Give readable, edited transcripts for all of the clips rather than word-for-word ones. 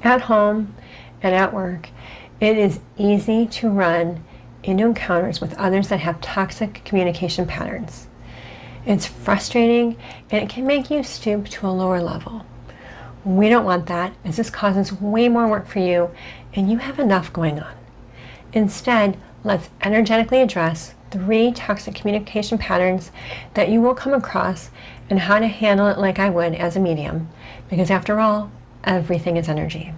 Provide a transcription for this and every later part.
At home and at work, it is easy to run into encounters with others that have toxic communication patterns. It's frustrating and it can make you stoop to a lower level. We don't want that, as this causes way more work for you and you have enough going on. Instead, let's energetically address 3 toxic communication patterns that you will come across and how to handle it like I would as a medium, because after all, everything is energy.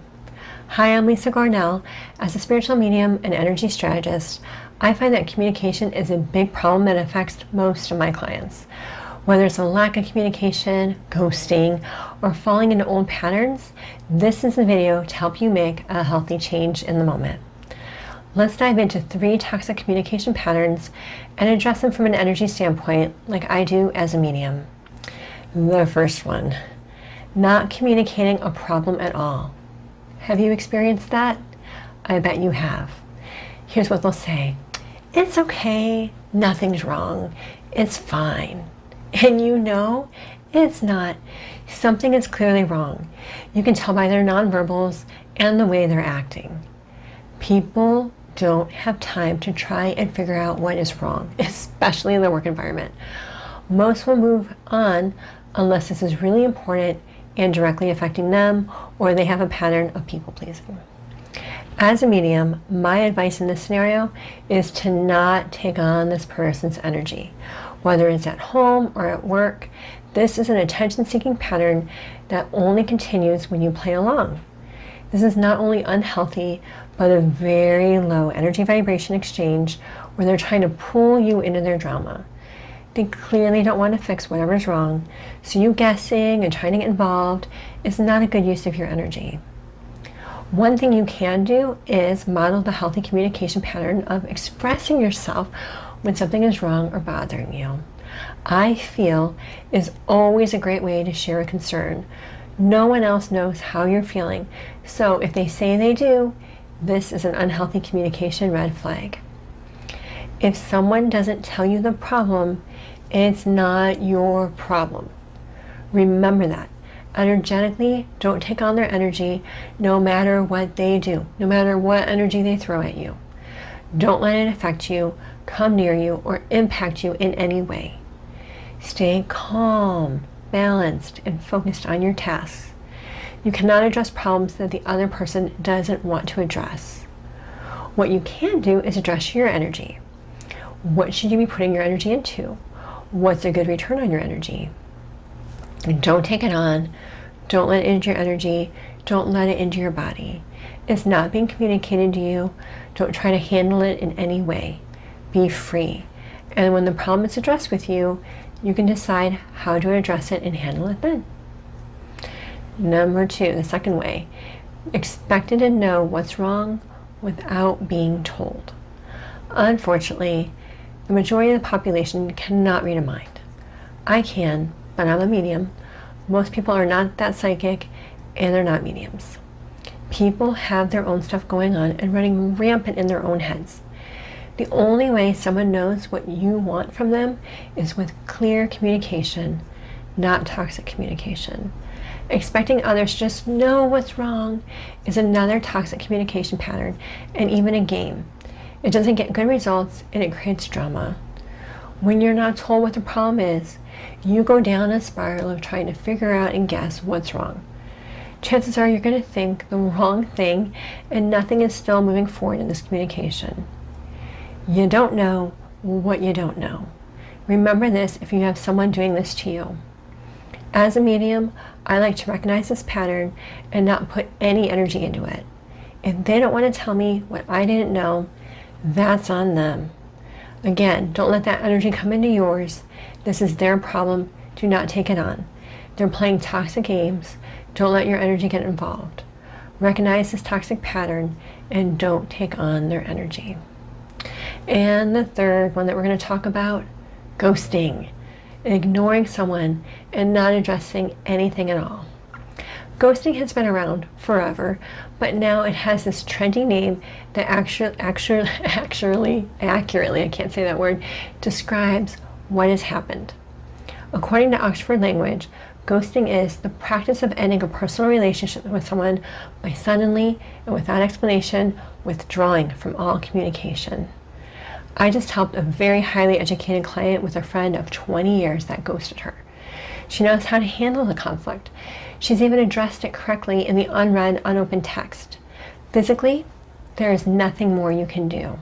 Hi, I'm Lisa Gornall. As a spiritual medium and energy strategist, I find that communication is a big problem that affects most of my clients. Whether it's a lack of communication, ghosting, or falling into old patterns, this is a video to help you make a healthy change in the moment. Let's dive into 3 toxic communication patterns and address them from an energy standpoint like I do as a medium. The first one, not communicating a problem at all. Have you experienced that? I bet you have. Here's what they'll say. It's okay, nothing's wrong, it's fine. And you know, it's not. Something is clearly wrong. You can tell by their nonverbals and the way they're acting. People don't have time to try and figure out what is wrong, especially in the work environment. Most will move on unless this is really important and directly affecting them, or they have a pattern of people pleasing. As a medium, my advice in this scenario is to not take on this person's energy. Whether it's at home or at work, this is an attention-seeking pattern that only continues when you play along. This is not only unhealthy, but a very low energy vibration exchange where they're trying to pull you into their drama. They clearly don't want to fix whatever's wrong, so you guessing and trying to get involved is not a good use of your energy. One thing you can do is model the healthy communication pattern of expressing yourself when something is wrong or bothering you. I feel is always a great way to share a concern. No one else knows how you're feeling, so if they say they do, this is an unhealthy communication red flag. If someone doesn't tell you the problem, it's not your problem. Remember that. Energetically, don't take on their energy no matter what they do, no matter what energy they throw at you. Don't let it affect you, come near you, or impact you in any way. Stay calm, balanced, and focused on your tasks. You cannot address problems that the other person doesn't want to address. What you can do is address your energy. What should you be putting your energy into? What's a good return on your energy? And don't take it on. Don't let it into your energy. Don't let it into your body. It's not being communicated to you. Don't try to handle it in any way. Be free. And when the problem is addressed with you, you can decide how to address it and handle it then. Number 2, the second way, expected to know what's wrong without being told. Unfortunately, the majority of the population cannot read a mind. I can, but I'm a medium. Most people are not that psychic, and they're not mediums. People have their own stuff going on and running rampant in their own heads. The only way someone knows what you want from them is with clear communication, not toxic communication. Expecting others to just know what's wrong is another toxic communication pattern and even a game. It doesn't get good results and it creates drama. When you're not told what the problem is, you go down a spiral of trying to figure out and guess what's wrong. Chances are you're going to think the wrong thing and nothing is still moving forward in this communication. You don't know what you don't know. Remember this if you have someone doing this to you. As a medium, I like to recognize this pattern and not put any energy into it. If they don't want to tell me what I didn't know, that's on them. Again, don't let that energy come into yours. This is their problem. Do not take it on. They're playing toxic games. Don't let your energy get involved. Recognize this toxic pattern and don't take on their energy. And the third one that we're going to talk about, ghosting. Ignoring someone and not addressing anything at all. Ghosting has been around forever, but now it has this trendy name that accurately, I can't say that word, describes what has happened. According to Oxford Language, Ghosting is the practice of ending a personal relationship with someone by suddenly and without explanation withdrawing from all communication. I just helped a very highly educated client with a friend of 20 years that ghosted her. She knows how to handle the conflict. She's even addressed it correctly in the unread, unopened text. Physically, there is nothing more you can do.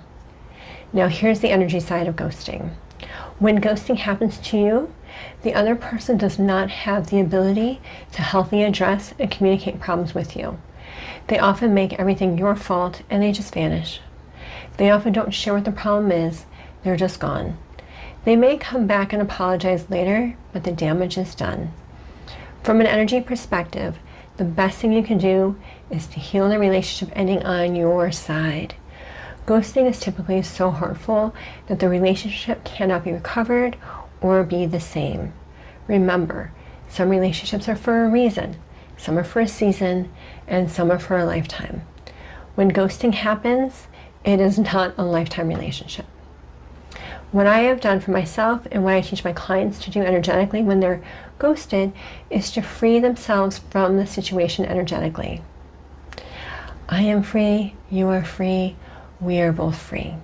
Now here's the energy side of ghosting. When ghosting happens to you, the other person does not have the ability to healthily address and communicate problems with you. They often make everything your fault and they just vanish. They often don't share what the problem is, they're just gone. They may come back and apologize later, but the damage is done. From an energy perspective, the best thing you can do is to heal the relationship ending on your side. Ghosting is typically so hurtful that the relationship cannot be recovered or be the same. Remember, some relationships are for a reason, some are for a season, and some are for a lifetime. When ghosting happens, it is not a lifetime relationship. What I have done for myself and what I teach my clients to do energetically when they're ghosted is to free themselves from the situation energetically. I am free, you are free, we are both free.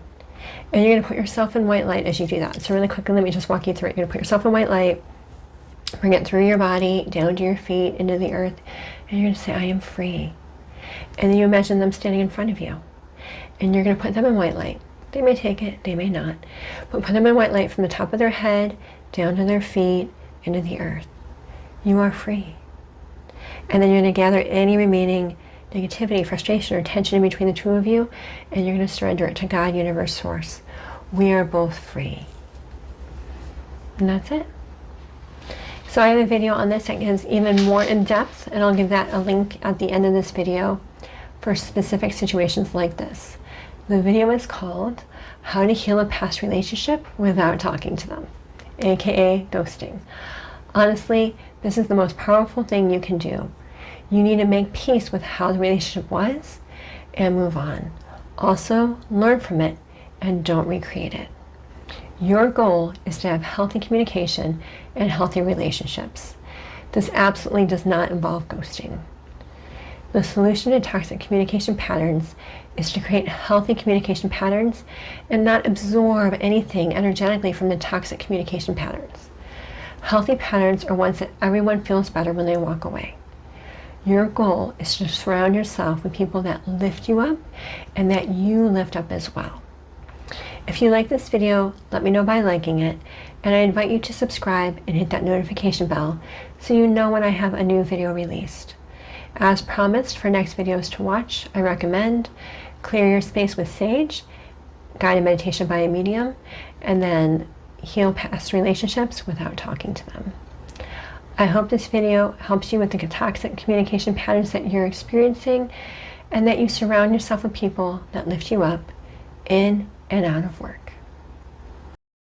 And you're going to put yourself in white light as you do that. So really quickly, let me just walk you through it. You're going to put yourself in white light, bring it through your body, down to your feet, into the earth, and you're going to say, I am free. And then you imagine them standing in front of you. And you're going to put them in white light. They may take it, they may not. But put them in white light from the top of their head, down to their feet, into the earth. You are free. And then you're going to gather any remaining negativity, frustration, or tension in between the two of you, and you're going to surrender it to God, universe, source. We are both free. And that's it. So I have a video on this that is even more in depth, and I'll give that a link at the end of this video for specific situations like this. The video is called How to Heal a Past Relationship Without Talking to Them, aka ghosting. Honestly, this is the most powerful thing you can do. You need to make peace with how the relationship was and move on. Also, learn from it and don't recreate it. Your goal is to have healthy communication and healthy relationships. This absolutely does not involve ghosting. The solution to toxic communication patterns is to create healthy communication patterns and not absorb anything energetically from the toxic communication patterns. Healthy patterns are ones that everyone feels better when they walk away. Your goal is to surround yourself with people that lift you up and that you lift up as well. If you like this video, let me know by liking it, and I invite you to subscribe and hit that notification bell so you know when I have a new video released. As promised, for next videos to watch, I recommend Clear Your Space with Sage, Guided Meditation by a Medium, and then Heal Past Relationships Without Talking to Them. I hope this video helps you with the toxic communication patterns that you're experiencing, and that you surround yourself with people that lift you up in and out of work.